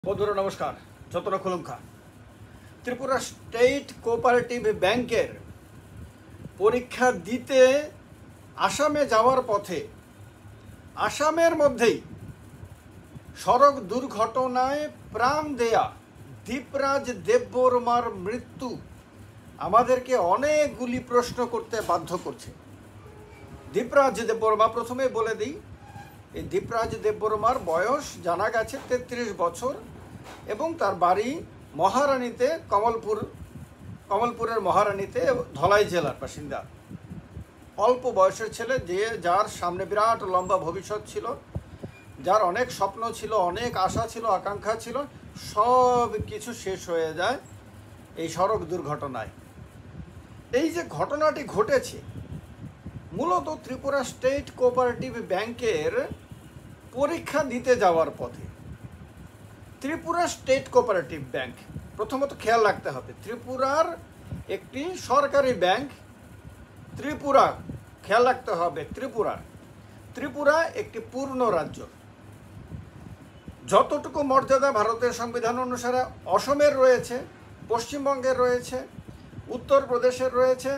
বন্ধুরা নমস্কার। যতন খুলুমখা ত্রিপুরা স্টেট কোঅপারেটিভ ব্যাংকের পরীক্ষা দিতে আসামে যাওয়ার পথে আসামের মধ্যেই সড়ক দুর্ঘটনায় প্রাণ দেয়া দীপরাজ দেববর্মার মৃত্যু আমাদেরকে অনেকগুলি প্রশ্ন করতে বাধ্য করছে। দীপরাজ দেববর্মা, প্রথমে বলে দিই, এই দীপরাজ দেববর্মার বয়স জানা গেছে 33 বছর এবং তার বাড়ি মহারানীতে, কমলপুরের মহারানীতে, ধলাই জেলার বাসিন্দা। অল্প বয়সের ছেলে, যার সামনে বিরাট লম্বা ভবিষ্যৎ ছিল, যার অনেক স্বপ্ন ছিল, অনেক আশা ছিল, আকাঙ্ক্ষা ছিল, সব কিছু শেষ হয়ে যায় এই সড়ক দুর্ঘটনায়। এই যে ঘটনাটি ঘটেছে মূলত ত্রিপুরা স্টেট কোঅপারেটিভ ব্যাংকের পরীক্ষা দিতে যাওয়ার পথে। ত্রিপুরা স্টেট কোঅপারেটিভ ব্যাংক, প্রথমত খেয়াল রাখতে হবে, ত্রিপুরার একটি সরকারি ব্যাংক। ত্রিপুরা, খেয়াল রাখতে হবে, ত্রিপুরা একটি পূর্ণ রাজ্য। যতটুকু মর্যাদা ভারতের সংবিধান অনুসারে অসমের রয়েছে, পশ্চিমবঙ্গের রয়েছে, উত্তরপ্রদেশের রয়েছে,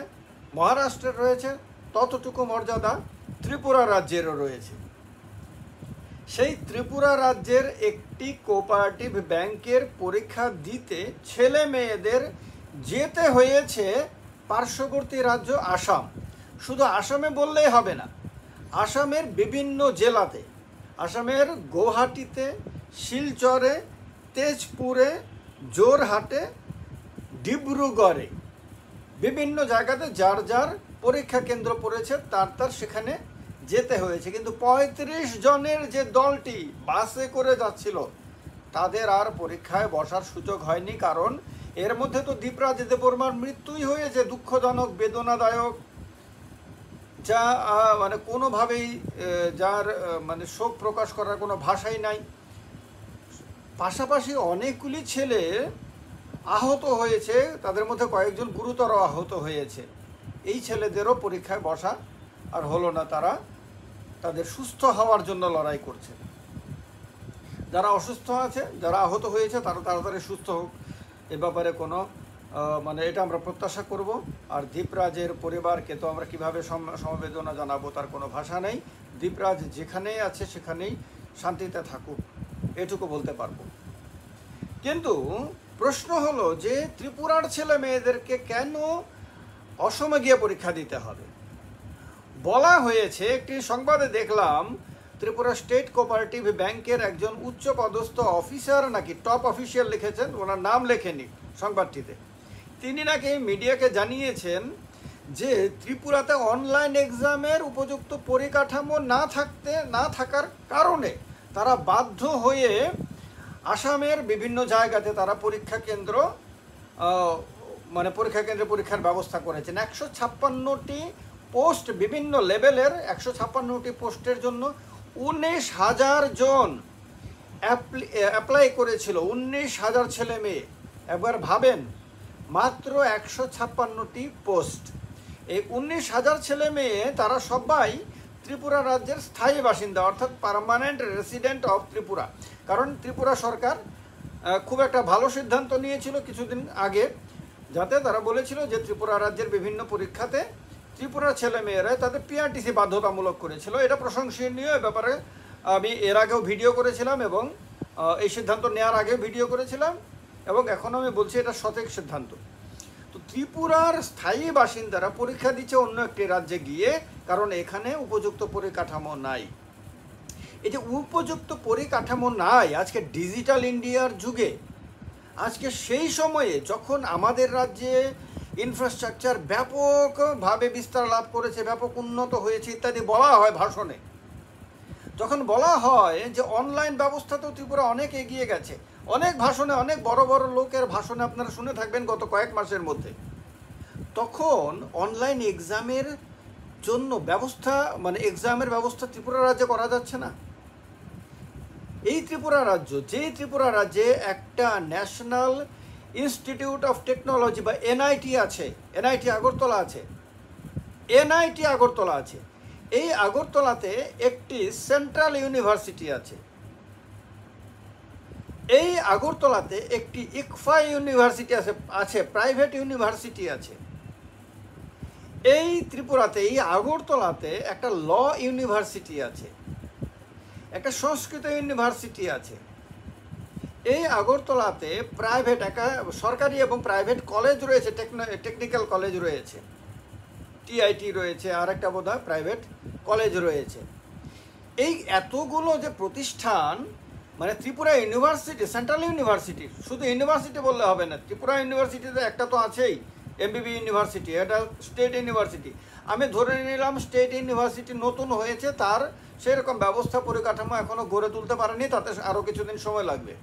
মহারাষ্ট্রের রয়েছে, ততটুকু মর্যাদা ত্রিপুরা রাজ্যেরও রয়েছে। সেই ত্রিপুরা রাজ্যের একটি কোঅপারেটিভ ব্যাংকের পরীক্ষা দিতে ছেলে মেয়েদের যেতে হয়েছে পার্শ্ববর্তী রাজ্য আসাম। শুধু আসামে বললেই হবে না, আসামের বিভিন্ন জেলাতে, আসামের গৌহাটিতে, শিলচরে, তেজপুরে, জোরহাটে, ডিব্রুগড়ে, বিভিন্ন জায়গাতে যার যার পরীক্ষা কেন্দ্র পড়েছে তার সেখানে যেতে হয়েছে। কিন্তু 35 জনের যে দলটি বাসে করে যাচ্ছিল তাদের আর পরীক্ষায় বসার সুযোগ হয়নি, কারণ এর মধ্যে তো দীপরাজ দেববর্মার মৃত্যুই হয়েছে, দুঃখজনক, বেদনাদায়ক, যা মানে কোনোভাবেই যার মানে শোক প্রকাশ করার কোনো ভাষাই নাই। পাশাপাশি অনেকগুলি ছেলে আহত হয়েছে, তাদের মধ্যে কয়েকজন গুরুতর আহত হয়েছে। এই ছেলেদেরও পরীক্ষায় বসা আর হলো না, তারা তাদের সুস্থ হওয়ার জন্য লড়াই করছে। যারা অসুস্থ আছে, যারা আহত হয়েছে, তারা তাড়াতাড়ি সুস্থ হোক, এ ব্যাপারে কোনো মানে এটা আমরা প্রত্যাশা করব। আর দীপরাজের পরিবারকে তো আমরা কীভাবে সমবেদনা জানাবো তার কোনো ভাষা নেই। দীপরাজ যেখানেই আছে সেখানেই শান্তিতে থাকুক, এটুকু বলতে পারবো। কিন্তু প্রশ্ন হলো যে ত্রিপুরার ছেলে মেয়েদেরকে কেন অসমে গিয়ে পরীক্ষা দিতে হবে? বলা হয়েছে, একটি সংবাদে দেখলাম, ত্রিপুরা স্টেট কোঅপারেটিভ ব্যাংকের একজন উচ্চপদস্থ অফিসার, নাকি টপ অফিসিয়াল লিখেছেন, ওনার নাম লেখেনি সংবাদটিতে, তিনি নাকি মিডিয়াকে জানিয়েছেন যে ত্রিপুরাতে অনলাইন এক্সামের উপযুক্ত পরিকাঠামো না থাকার কারণে তারা বাধ্য হয়ে আসামের বিভিন্ন জায়গাতে তারা পরীক্ষা কেন্দ্রে পরীক্ষার ব্যবস্থা করেছেন। 156টি পোস্ট, বিভিন্ন লেভেলের 156টি পোস্টের জন্য 19,000 জন অ্যাপ্লাই করেছিল, 19,000 ছেলে মেয়ে। একবার ভাবেন, মাত্র 156টি পোস্ট। এই 19,000 ছেলে মেয়ে তারা সবাই ত্রিপুরা রাজ্যের স্থায়ী বাসিন্দা, অর্থাৎ পার্মানেন্ট রেসিডেন্ট অফ ত্রিপুরা। কারণ ত্রিপুরা সরকার খুব একটা ভালো সিদ্ধান্ত নিয়েছিল কিছুদিন আগে, যাতে তারা বলেছিল যে ত্রিপুরা রাজ্যের বিভিন্ন পরীক্ষাতে ত্রিপুরার ছেলে মেয়েরা তাদের পিআরটিসি বাধ্যতামূলক করেছিল। এটা প্রশংসনীয়। এ ব্যাপারে আমি এর আগেও ভিডিও করেছিলাম এবং এই সিদ্ধান্ত নেওয়ার আগেও ভিডিও করেছিলাম, এবং এখনও আমি বলছি এটা সঠিক সিদ্ধান্ত। তো ত্রিপুরার স্থায়ী বাসিন্দারা পরীক্ষা দিচ্ছে অন্য একটি রাজ্যে গিয়ে, কারণ এখানে উপযুক্ত পরিকাঠামো নাই। এই যে উপযুক্ত পরিকাঠামো নাই আজকে ডিজিটাল ইন্ডিয়ার যুগে, আজকে সেই সময়ে যখন আমাদের রাজ্যে ইনফ্রাস্ট্রাকচার ব্যাপকভাবে বিস্তার লাভ করেছে, ব্যাপক উন্নত হয়েছে ইত্যাদি বলা হয় ভাষণে, যখন বলা হয় যে অনলাইন ব্যবস্থাতেও ত্রিপুরা অনেক এগিয়ে গেছে, অনেক ভাষণে, অনেক বড় বড় লোকের ভাষণে আপনারা শুনে থাকবেন গত কয়েক মাসের মধ্যে, তখন অনলাইন এক্সামের জন্য ব্যবস্থা, মানে এক্সামের ব্যবস্থা ত্রিপুরা রাজ্যে করা যাচ্ছে না। এই ত্রিপুরা রাজ্য, যেই ত্রিপুরা রাজ্যে একটা ন্যাশনাল ইনস্টিটিউট অফ টেকনোলজি বা এনআইটি আছে, এনআইটি আগরতলা আছে, এই আগরতলাতে একটি সেন্ট্রাল ইউনিভার্সিটি আছে। এই আগরতলাতে একটি ইকফা ইউনিভার্সিটি আছে, প্রাইভেট ইউনিভার্সিটি আছে। এই ত্রিপুরাতে, এই আগরতলাতে একটা ল ইউনিভার্সিটি আছে, একটা সংস্কৃত ইউনিভার্সিটি আছে। এই আগরতলাতে প্রাইভেট একটা সরকারি এবং প্রাইভেট কলেজ রয়েছে, টেকনিক্যাল কলেজ রয়েছে, টিআইটি রয়েছে, আর একটা বোধহয় প্রাইভেট কলেজ রয়েছে। এই এতগুলো যে প্রতিষ্ঠান, মানে ত্রিপুরা ইউনিভার্সিটি, সেন্ট্রাল ইউনিভার্সিটি, শুধু ইউনিভার্সিটি বললে হবে না, ত্রিপুরা ইউনিভার্সিটিতে একটা তো আছেই, এমবিবি ইউনিভার্সিটি, এটা স্টেট ইউনিভার্সিটি। আমি ধরে নিলাম স্টেট ইউনিভার্সিটি নতুন হয়েছে, তার সেরকম ব্যবস্থা পরিকাঠামো এখনও গড়ে তুলতে পারেনি, তাতে আরও কিছুদিন সময় লাগবে।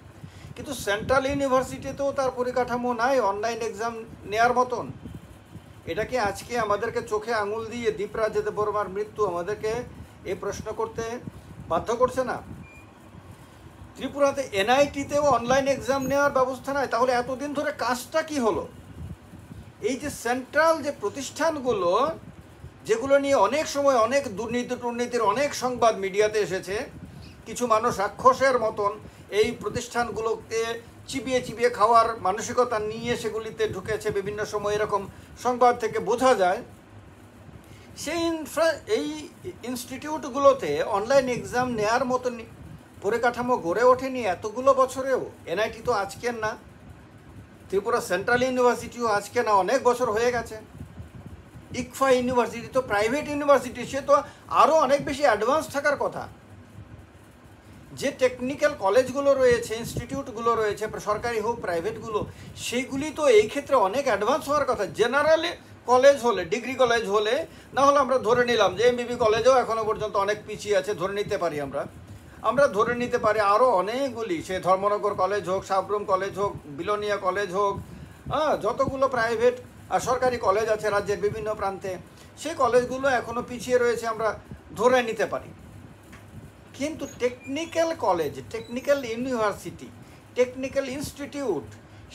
কিন্তু সেন্ট্রাল ইউনিভার্সিটিতেও তার পরিকাঠামো নাই অনলাইন এক্সাম নেয়ার মতন। এটা কি আজকে আমাদেরকে চোখে আঙুল দিয়ে দীপরাজ দেববর্মার মৃত্যু আমাদেরকে এই প্রশ্ন করতে বাধ্য করছে না? ত্রিপুরাতে এনআইটিতেও অনলাইন এক্সাম নেওয়ার ব্যবস্থা নাই, তাহলে এতদিন ধরে কাজটা কি হলো? এই যে সেন্ট্রাল যে প্রতিষ্ঠানগুলো, যেগুলো নিয়ে অনেক সময় অনেক দুর্নীতির অনেক সংবাদ মিডিয়াতে এসেছে, কিছু মানুষ রাক্ষসের মতন এই প্রতিষ্ঠানগুলোকে চিবিয়ে খাওয়ার মানসিকতা নিয়ে সেগুলিতে ঢুকেছে বিভিন্ন সময়, এরকম সংবাদ থেকে বোঝা যায়। এই ইনস্টিটিউটগুলোতে অনলাইন এক্সাম নেয়ার মতন পরিকাঠামো গড়ে ওঠেনি এতগুলো বছরেও। এনআইটি তো আজকের না, ত্রিপুরা সেন্ট্রাল ইউনিভার্সিটিও আজকে না, অনেক বছর হয়ে গেছে। ইকফা ইউনিভার্সিটি তো প্রাইভেট ইউনিভার্সিটি, সে তো আরও অনেক বেশি অ্যাডভান্স থাকার কথা। যে টেকনিক্যাল কলেজগুলো রয়েছে, ইনস্টিটিউটগুলো রয়েছে, সরকারি হোক প্রাইভেটগুলো, সেইগুলি তো এই ক্ষেত্রে অনেক অ্যাডভান্স হওয়ার কথা। জেনারেলি কলেজ হলে, ডিগ্রি কলেজ হলে, না হলে আমরা ধরে নিলাম যে এমবিবি কলেজেও এখনও পর্যন্ত অনেক পিছিয়ে আছে, ধরে নিতে পারি আমরা ধরে নিতে পারি আরও অনেকগুলি, সে ধর্মনগর কলেজ হোক, সাবরুম কলেজ হোক, বিলোনিয়া কলেজ হোক, যতগুলো প্রাইভেট আর সরকারি কলেজ আছে রাজ্যের বিভিন্ন প্রান্তে, সেই কলেজগুলো এখনও পিছিয়ে রয়েছে, আমরা ধরে নিতে পারি। কিন্তু technical college, technical university, technical institute,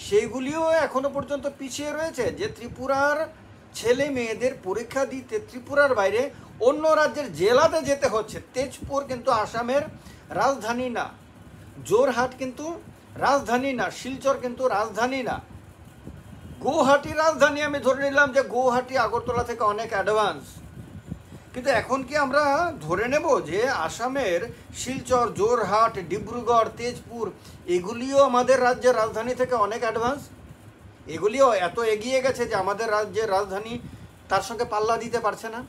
সেইগুলিও এখনো পর্যন্ত পিছিয়ে রয়েছে। যে ত্রিপুরার ছেলে মেয়েদের পরীক্ষা দিতে ত্রিপুরার বাইরে অন্য রাজ্যের জেলাতে যেতে হচ্ছে। তেজপুর কিন্তু আসামের রাজধানী না, জোরহাট কিন্তু রাজধানী না, শিলচর কিন্তু রাজধানী না, গৌহাটি রাজধানী। আমি ধরে নিলাম যে গৌহাটি আগরতলা থেকে অনেক অ্যাডভান্স, কিন্তু এখন কি আমরা ধরে নেব যে আসামের শিলচর, জোরহাট, ডিব্রুগড়, তেজপুর এগুলিও আমাদের রাজ্যের রাজধানী থেকে অনেক অ্যাডভান্স? এগুলিও এত এগিয়ে গেছে যে আমাদের রাজ্যের রাজধানী তার সঙ্গে পাল্লা দিতে পারছে না?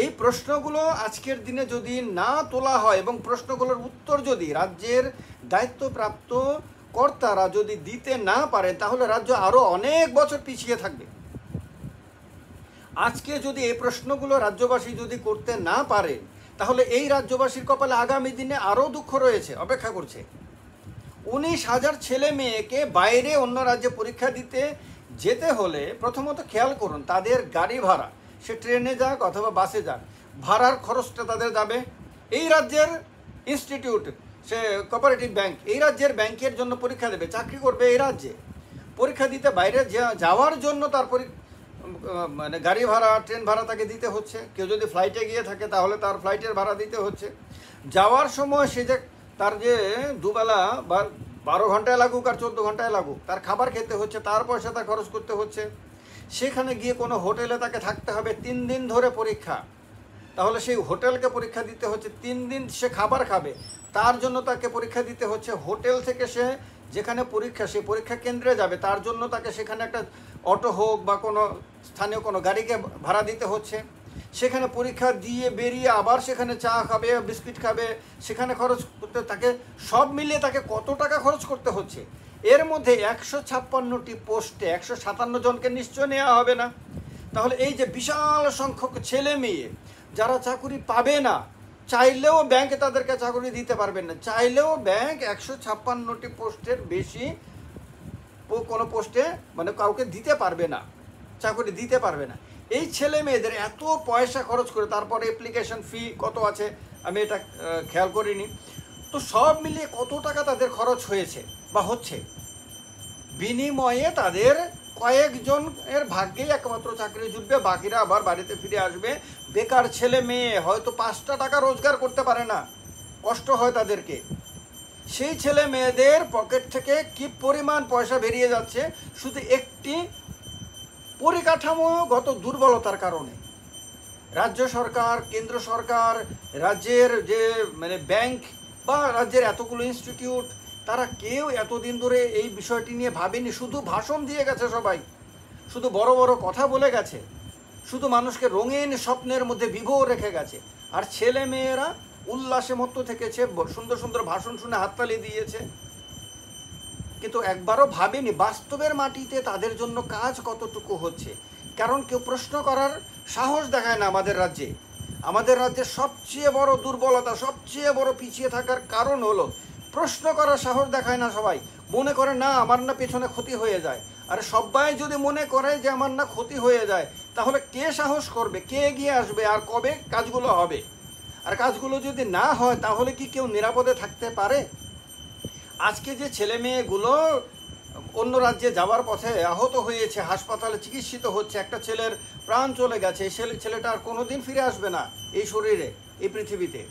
এই প্রশ্নগুলো আজকের দিনে যদি না তোলা হয় এবং প্রশ্নগুলোর উত্তর যদি রাজ্যের দায়িত্বপ্রাপ্ত কর্তারা যদি দিতে না পারেন, তাহলে রাজ্য আরও অনেক বছর পিছিয়ে থাকবে। আজকে যদি এই প্রশ্নগুলো রাজ্যবাসী যদি করতে না পারে, তাহলে এই রাজ্যবাসীর কপালে আগামী দিনে আরও দুঃখ রয়েছে, অপেক্ষা করছে। 19,000 ছেলে মেয়েকে বাইরে অন্য রাজ্যে পরীক্ষা দিতে যেতে হলে প্রথমত খেয়াল করুন তাদের গাড়ি ভাড়া, সে ট্রেনে যাক অথবা বাসে যাক, ভাড়ার খরচটা তাদের যাবে। এই রাজ্যের ইনস্টিটিউট, সে কোঅপারেটিভ ব্যাংক, এই রাজ্যের ব্যাংকের জন্য পরীক্ষা দেবে, চাকরি করবে এই রাজ্যে, পরীক্ষা দিতে বাইরে যাওয়ার জন্য তার মানে গাড়ি ভাড়া, ট্রেন ভাড়া তাকে দিতে হচ্ছে। কেউ যদি ফ্লাইটে গিয়ে থাকে তাহলে তার ফ্লাইটের ভাড়া দিতে হচ্ছে। যাওয়ার সময় সে যে তার যে দুবেলা বা 12 ঘন্টায় লাগুক আর 14 ঘন্টায় লাগুক, তার খাবার খেতে হচ্ছে, তার পয়সা তার খরচ করতে হচ্ছে। সেখানে গিয়ে কোনো হোটেলে তাকে থাকতে হবে 3 দিন ধরে পরীক্ষা, তাহলে সেই হোটেলকে পরীক্ষা দিতে হচ্ছে। 3 দিন সে খাবার খাবে, তার জন্য তাকে পরীক্ষা দিতে হচ্ছে। হোটেল থেকে সে যেখানে পরীক্ষা, সে পরীক্ষা কেন্দ্রে যাবে, তার জন্য তাকে সেখানে একটা অটো হোক বা কোনো স্থানীয় কোনো গাড়িকে ভাড়া দিতে হচ্ছে। সেখানে পরীক্ষা দিয়ে বেরিয়ে আবার সেখানে চা খাবে, বিস্কিট খাবে, সেখানে খরচ করতে, তাকে সব মিলিয়ে তাকে কত টাকা খরচ করতে হচ্ছে। এর মধ্যে 156টি পোস্টে 157 জনকে নিশ্চয় নেওয়া হবে না। তাহলে এই যে বিশাল সংখ্যক ছেলে মেয়ে যারা চাকুরি পাবে না, চাইলেও ব্যাংকে তাদেরকে চাকরি দিতে পারবেন না, চাইলেও ব্যাংক 156টি পোস্টের বেশি কোনো পোস্টে মানে কাউকে দিতে পারবে না, চাকরি দিতে পারবে না। এই ছেলে মেয়েদের এত পয়সা খরচ করে, তারপরে অ্যাপ্লিকেশন ফি কত আছে আমি এটা খেয়াল করিনি, তো সব মিলিয়ে কত টাকা তাদের খরচ হয়েছে বা হচ্ছে, বিনিময়ে তাদের কয়েকজন এর ভাগ্যেই একমাত্র চাকরি জুটবে, বাকিরা আবার বাড়িতে ফিরে আসবে। বেকার ছেলে মেয়ে হয়তো 5টা টাকা রোজগার করতে পারে না, কষ্ট হয় তাদেরকে। সেই ছেলে মেয়েদের পকেট থেকে কি পরিমাণ পয়সা বেরিয়ে যাচ্ছে শুধু একটি পরিকাঠামোগত দুর্বলতার কারণে। রাজ্য সরকার, কেন্দ্র সরকার, রাজ্যের যে ব্যাংক বা রাজ্যের এতগুলো ইনস্টিটিউট, তারা কেউ এতদিন ধরে এই বিষয়টি নিয়ে ভাবেনি। শুধু ভাষণ দিয়ে গেছে সবাই, শুধু বড় বড় কথা বলে গেছে, শুধু মানুষকে রঙিন স্বপ্নের মধ্যে বিভোর রেখে গেছে। আর ছেলে মেয়েরা উল্লাসে মত্ত থেকেছে, সুন্দর সুন্দর ভাষণ শুনে হাততালি দিয়েছে, কিন্তু একবারও ভাবেনি বাস্তবের মাটিতে তাদের জন্য কাজ কতটুকু হচ্ছে। কারণ কেউ প্রশ্ন করার সাহস দেখায় না আমাদের রাজ্যে। আমাদের রাজ্যের সবচেয়ে বড় দুর্বলতা, সবচেয়ে বড় পিছিয়ে থাকার কারণ হলো প্রশ্ন করার সাহস দেখায় না সবাই। মনে করে না আমার না পেছনে ক্ষতি হয়ে যায়। আর সবাই যদি মনে করে যে আমার না ক্ষতি হয়ে যায়, তাহলে কে সাহস করবে, কে এগিয়ে আসবে, আর কবে কাজগুলো হবে? আর কাজগুলো যদি না হয় তাহলে কি কেউ নিরাপদে থাকতে পারে? আজকে যে ছেলে মেয়েগুলো অন্য রাজ্যে যাওয়ার পথে আহত হয়েছে, হাসপাতালে চিকিৎসিত হচ্ছে, একটা ছেলের প্রাণ চলে গেছে, ছেলেটা আর কোনোদিন ফিরে আসবে না এই শরীরে, এই পৃথিবীতে।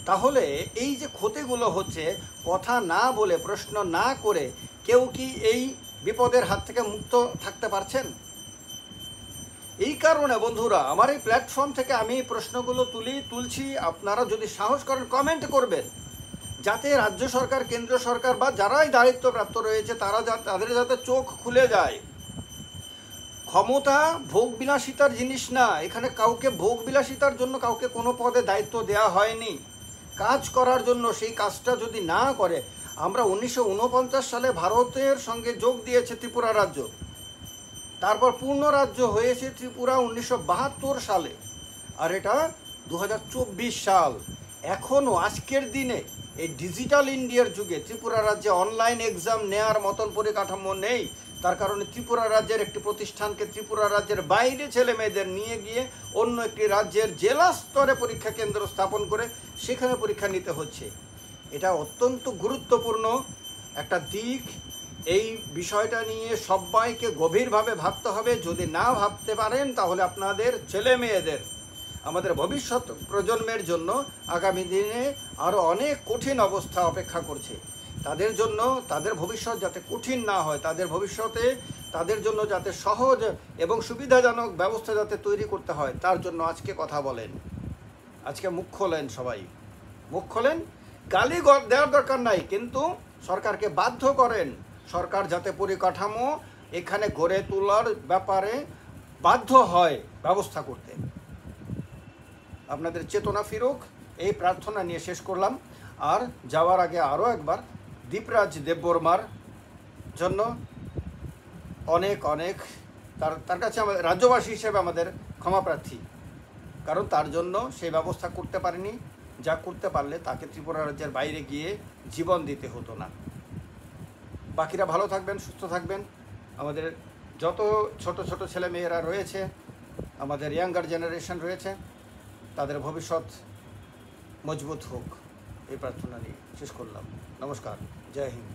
তাহলে এই যে ক্ষতিগুলো হচ্ছে, কথা না বলে, প্রশ্ন না করে কেউ কি এই বিপদের হাত থেকে মুক্ত থাকতে পারছেন? এই কারণে বন্ধুরা, আমার এই প্ল্যাটফর্ম থেকে আমি এই প্রশ্নগুলো তুলছি। আপনারা যদি সাহস করেন কমেন্ট করবেন, যাতে রাজ্য সরকার, কেন্দ্র সরকার বা যারাই দায়িত্বপ্রাপ্ত রয়েছে তাদের যাতে চোখ খুলে যায়। ক্ষমতা ভোগ বিলাসিতার জিনিস না। এখানে কাউকে ভোগ বিলাসিতার জন্য কাউকে কোনো পদে দায়িত্ব দেওয়া হয়নি, কাজ করার জন্য। সেই কাজটা যদি না করে, আমরা 1949 সালে ভারতের সঙ্গে যোগ দিয়েছে ত্রিপুরা রাজ্য, তারপর পূর্ণ রাজ্য হয়েছে ত্রিপুরা 1972 সালে, আর এটা 2024 সাল। এখনও আজকের দিনে এই ডিজিটাল ইন্ডিয়ার যুগে ত্রিপুরা রাজ্যে অনলাইন এক্সাম নেওয়ার মতন পরিকাঠামো নেই। তার কারণে ত্রিপুরা রাজ্যের একটি প্রতিষ্ঠানকে ত্রিপুরা রাজ্যের বাইরে ছেলে মেয়েদের নিয়ে গিয়ে অন্য একটি রাজ্যের জেলা স্তরে পরীক্ষা কেন্দ্র স্থাপন করে সেখানে পরীক্ষা নিতে হচ্ছে। এটা অত্যন্ত গুরুত্বপূর্ণ একটা দিক। এই বিষয়টা নিয়ে সবাইকে গভীরভাবে ভাবতে হবে। যদি না ভাবতে পারেন তাহলে আপনাদের ছেলে মেয়েদের, আমাদের ভবিষ্যৎ প্রজন্মের জন্য আগামী দিনে আরও অনেক কঠিন অবস্থা অপেক্ষা করছে। তাদের জন্য, তাদের ভবিষ্যৎ যাতে কঠিন না হয়, তাদের ভবিষ্যতে তাদের জন্য যাতে সহজ এবং সুবিধাজনক ব্যবস্থা যাতে তৈরি করতে হয়, তার জন্য আজকে কথা বলেন, আজকে মুখ খোলেন, সবাই মুখ খোলেন। গালি দেওয়ার দরকার নাই, কিন্তু সরকারকে বাধ্য করেন, সরকার যাতে পরিকাঠামো এখানে গড়ে তোলার ব্যাপারে বাধ্য হয় ব্যবস্থা করতে। আপনাদের চেতনা ফিরুক, এই প্রার্থনা নিয়ে শেষ করলাম। আর যাওয়ার আগে আরও একবার দীপরাজ দেববর্মার জন্য অনেক অনেক তার কাছে আমাদের রাজ্যবাসী হিসেবে আমাদের ক্ষমাপ্রার্থী। কারণ তার জন্য সেই ব্যবস্থা করতে পারেনি, যা করতে পারলে তাকে ত্রিপুরা রাজ্যের বাইরে গিয়ে জীবন দিতে হতো না। বাকিরা ভালো থাকবেন, সুস্থ থাকবেন। আমাদের যত ছোট ছোট ছেলে মেয়েরা রয়েছে, আমাদের ইয়াঙ্গার জেনারেশন রয়েছে, তাদের ভবিষ্যৎ মজবুত হোক, এই প্রার্থনা নিয়ে শেষ করলাম। নমস্কার, জয় হিন্দ।